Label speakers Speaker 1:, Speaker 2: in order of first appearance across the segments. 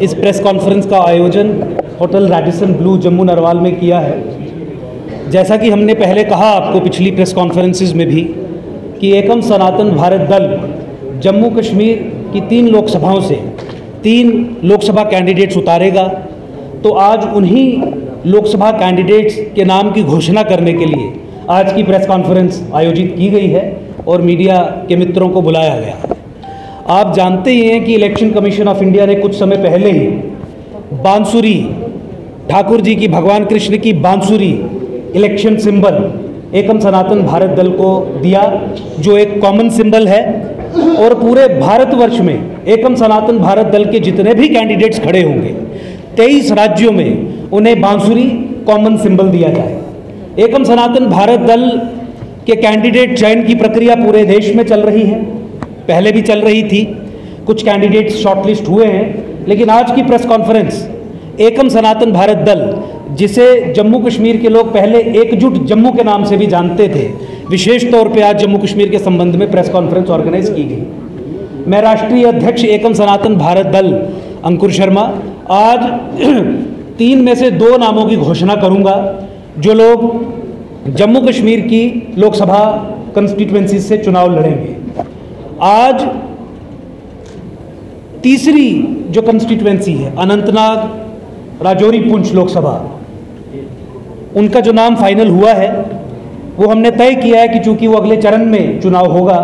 Speaker 1: इस press conference का आयोजन hotel Radisson Blu Jammu Narwal में किया है। जैसा कि हमने पहले कहा आपको पिछली प्रेस कॉन्फ्रेंसेस में भी कि एकम सनातन भारत दल जम्मू कश्मीर की 3 लोकसभाओं से 3 लोकसभा कैंडिडेट्स उतारेगा। तो आज उन्हीं लोकसभा कैंडिडेट्स के नाम की घोषणा करने के लिए आज की प्रेस कॉन्फ्रेंस आयोजित की गई है और मीडिया के मित्रों को बुलाया गया। आप जानते ही हैं कि इलेक्शन कमीशन ऑफ इंडिया ने कुछ समय पहले ही बांसुरी, ठाकुर जी की, भगवान कृष्ण की बांसुरी इलेक्शन सिंबल एकम सनातन भारत दल को दिया, जो एक कॉमन सिंबल है। और पूरे भारतवर्ष में एकम सनातन भारत दल के जितने भी कैंडिडेट्स खड़े होंगे 23 राज्यों में उन्हें बांसुरी कॉमन सिंबल दिया जाए। एकम सनातन भारत दल के कैंडिडेट चयन की प्रक्रिया पूरे देश में चल रही है, पहले भी चल रही थी। कुछ कैंडिडेट्स शॉर्टलिस्ट हुए हैं, लेकिन आज की प्रेस कॉन्फ्रेंस एकम सनातन भारत दल, जिसे जम्मू कश्मीर के लोग पहले एकजुट जम्मू के नाम से भी जानते थे, विशेष तौर पे आज जम्मू कश्मीर के संबंध में प्रेस कॉन्फ्रेंस ऑर्गेनाइज की गई। मैं राष्ट्रीय अध्यक्ष एकम सनातन भारत दल अंकुर शर्मा आज 3 में से 2 नामों की घोषणा करूंगा, जो लोग जम्मू कश्मीर की लोकसभा कंस्टिट्यूएंसी से चुनाव लड़ेंगे। आज तीसरी जो कंस्टिट्यूएंसी है अनंतनाग राजौरी पुंछ लोकसभा, उनका जो नाम फाइनल हुआ है वो हमने तय किया है कि चूंकि वो अगले चरण में चुनाव होगा,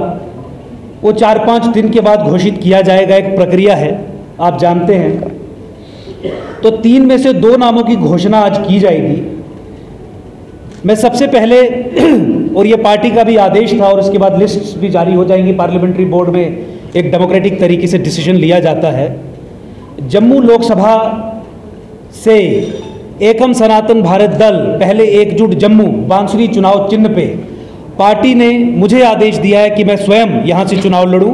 Speaker 1: वो 4-5 दिन के बाद घोषित किया जाएगा। एक प्रक्रिया है, आप जानते हैं। तो 3 में से 2 नामों की घोषणा आज की जाएगी। मैं सबसे पहले और ये पार्टी का भी आदेश था और उसके बाद लिस्ट भी जारी हो जाएंगी, पार्लियामेंट्री बोर्ड में एक डेमोक्रेटिक तरीके से डिसीजन लिया जाता है। जम्मू लोकसभा से एकम सनातन भारत दल पहले एकजुट जम्मू बांसुरी चुनाव चिन्ह पे पार्टी ने मुझे आदेश दिया है कि मैं स्वयं यहाँ से चुनाव लड़ूं,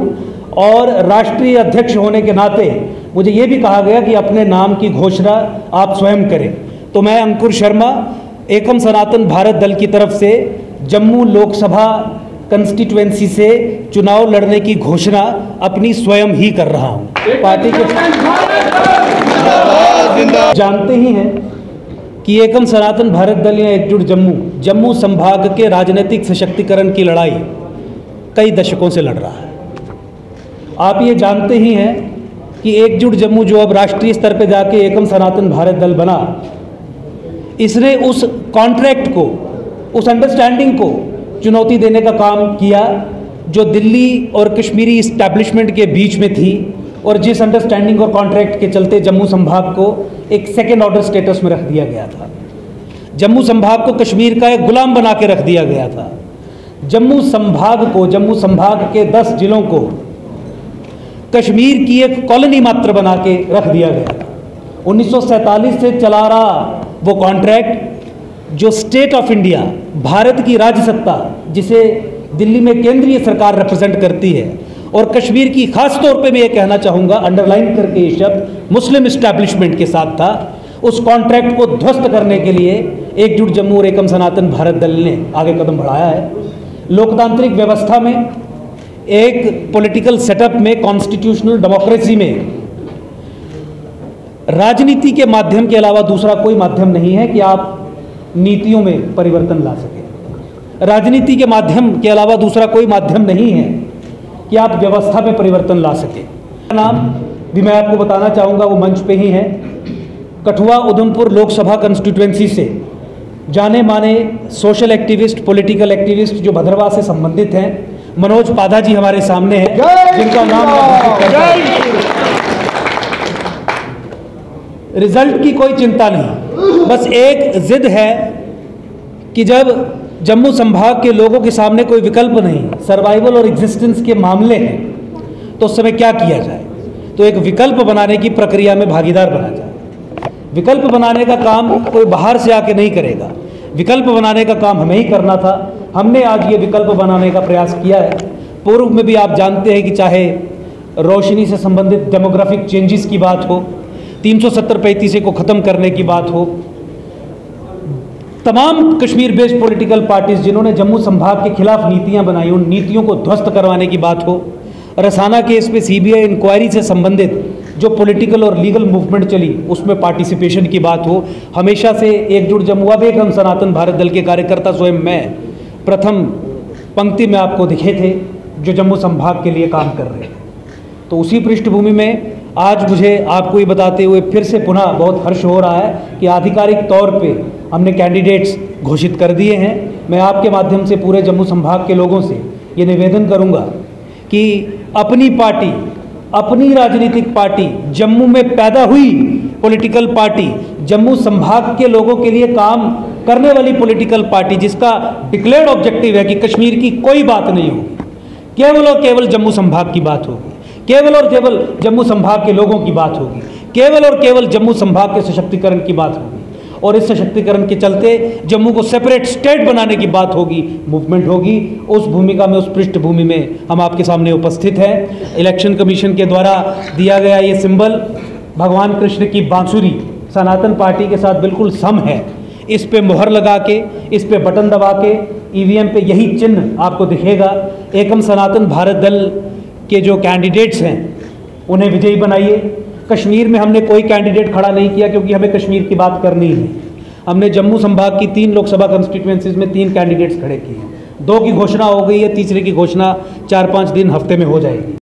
Speaker 1: और राष्ट्रीय अध्यक्ष होने के नाते मुझे ये भी कहा गया कि अपने नाम की घोषणा आप स्वयं करें। तो मैं अंकुर शर्मा एकम सनातन भारत दल की तरफ से जम्मू लोकसभा कंस्टिट्यूएंसी से चुनाव लड़ने की घोषणा अपनी स्वयं ही कर रहा हूं। पार्टी के जानते ही हैं कि एकम सनातन भारत दल या एकजुट जम्मू संभाग के राजनीतिक सशक्तिकरण की लड़ाई कई दशकों से लड़ रहा है। आप ये जानते ही हैं कि एकजुट जम्मू जो अब राष्ट्रीय स्तर पर जाके एकम सनातन भारत दल बना, इसने उस कॉन्ट्रैक्ट को, उस अंडरस्टैंडिंग को चुनौती देने का काम किया जो दिल्ली और कश्मीरी इस्टेब्लिशमेंट के बीच में थी, और जिस अंडरस्टैंडिंग और कॉन्ट्रैक्ट के चलते जम्मू संभाग को एक सेकेंड ऑर्डर स्टेटस में रख दिया गया था। जम्मू संभाग को कश्मीर का एक गुलाम बना के रख दिया गया था। जम्मू संभाग के 10 जिलों को कश्मीर की एक कॉलोनी मात्र बना के रख दिया गया था। 1947 से चला रहा वो कॉन्ट्रैक्ट जो स्टेट ऑफ इंडिया, भारत की राज्य सत्ता, जिसे दिल्ली में केंद्रीय सरकार रिप्रेजेंट करती है, और कश्मीर की खास तौर पे मैं ये कहना चाहूँगा, अंडरलाइन करके ये शब्द, मुस्लिम इस्टेब्लिशमेंट के साथ था। उस कॉन्ट्रैक्ट को ध्वस्त करने के लिए एकजुट जम्मू और एकम सनातन भारत दल ने आगे कदम बढ़ाया है। लोकतांत्रिक व्यवस्था में, एक पॉलिटिकल सेटअप में, कॉन्स्टिट्यूशनल डेमोक्रेसी में राजनीति के माध्यम के अलावा दूसरा कोई माध्यम नहीं है कि आप नीतियों में परिवर्तन ला सकें। राजनीति के माध्यम के अलावा दूसरा कोई माध्यम नहीं है कि आप व्यवस्था में परिवर्तन ला सकें। नाम भी मैं आपको बताना चाहूँगा, वो मंच पे ही है। कठुआ उधमपुर लोकसभा कंस्टिट्यूएंसी से जाने माने सोशल एक्टिविस्ट, पॉलिटिकल एक्टिविस्ट जो भद्रवाह से संबंधित हैं, मनोज पाधा जी हमारे सामने हैं, जिनका नाम रिजल्ट की कोई चिंता नहीं, बस एक जिद है कि जब जम्मू संभाग के लोगों के सामने कोई विकल्प नहीं, सर्वाइवल और एग्जिस्टेंस के मामले हैं, तो उस समय क्या किया जाए। तो एक विकल्प बनाने की प्रक्रिया में भागीदार बना जाए। विकल्प बनाने का काम कोई बाहर से आके नहीं करेगा, विकल्प बनाने का काम हमें ही करना था। हमने आज ये विकल्प बनाने का प्रयास किया है। पूर्व में भी आप जानते हैं कि चाहे रोशनी से संबंधित डेमोग्राफिक चेंजेस की बात हो, 370-35 को ख़त्म करने की बात हो, तमाम कश्मीर बेस्ड पॉलिटिकल पार्टीज जिन्होंने जम्मू संभाग के खिलाफ नीतियां बनाई, उन नीतियों को ध्वस्त करवाने की बात हो, रसाना केस पे सीबीआई इंक्वायरी से संबंधित जो पॉलिटिकल और लीगल मूवमेंट चली उसमें पार्टिसिपेशन की बात हो, हमेशा से एकजुट जम्मू। अब एक हम सनातन भारत दल के कार्यकर्ता स्वयं मैं प्रथम पंक्ति में आपको दिखे थे जो जम्मू संभाग के लिए काम कर रहे थे। तो उसी पृष्ठभूमि में आज मुझे आपको ये बताते हुए फिर से पुनः बहुत हर्ष हो रहा है कि आधिकारिक तौर पे हमने कैंडिडेट्स घोषित कर दिए हैं। मैं आपके माध्यम से पूरे जम्मू संभाग के लोगों से ये निवेदन करूंगा कि अपनी पार्टी, अपनी राजनीतिक पार्टी, जम्मू में पैदा हुई पॉलिटिकल पार्टी, जम्मू संभाग के लोगों के लिए काम करने वाली पॉलिटिकल पार्टी, जिसका डिक्लेयर्ड ऑब्जेक्टिव है कि कश्मीर की कोई बात नहीं होगी, केवल और केवल जम्मू संभाग की बात होगी, केवल और केवल जम्मू संभाग के लोगों की बात होगी, केवल और केवल जम्मू संभाग के सशक्तिकरण की बात होगी। और इस सशक्तिकरण के चलते जम्मू को सेपरेट स्टेट बनाने की बात होगी, मूवमेंट होगी। उस भूमिका में, उस पृष्ठभूमि में हम आपके सामने उपस्थित हैं। इलेक्शन कमीशन के द्वारा दिया गया ये सिंबल भगवान कृष्ण की बांसुरी सनातन पार्टी के साथ बिल्कुल सम है। इस पे मोहर लगा के, इस पे बटन दबा के ईवीएम पे यही चिन्ह आपको दिखेगा। एकम सनातन भारत दल के जो कैंडिडेट्स हैं उन्हें विजयी बनाइए। कश्मीर में हमने कोई कैंडिडेट खड़ा नहीं किया क्योंकि हमें कश्मीर की बात करनी है। हमने जम्मू संभाग की 3 लोकसभा कंस्टिट्यूएंसीज में 3 कैंडिडेट्स खड़े किए हैं। 2 की घोषणा हो गई है, तीसरे की घोषणा 4-5 दिन हफ्ते में हो जाएगी।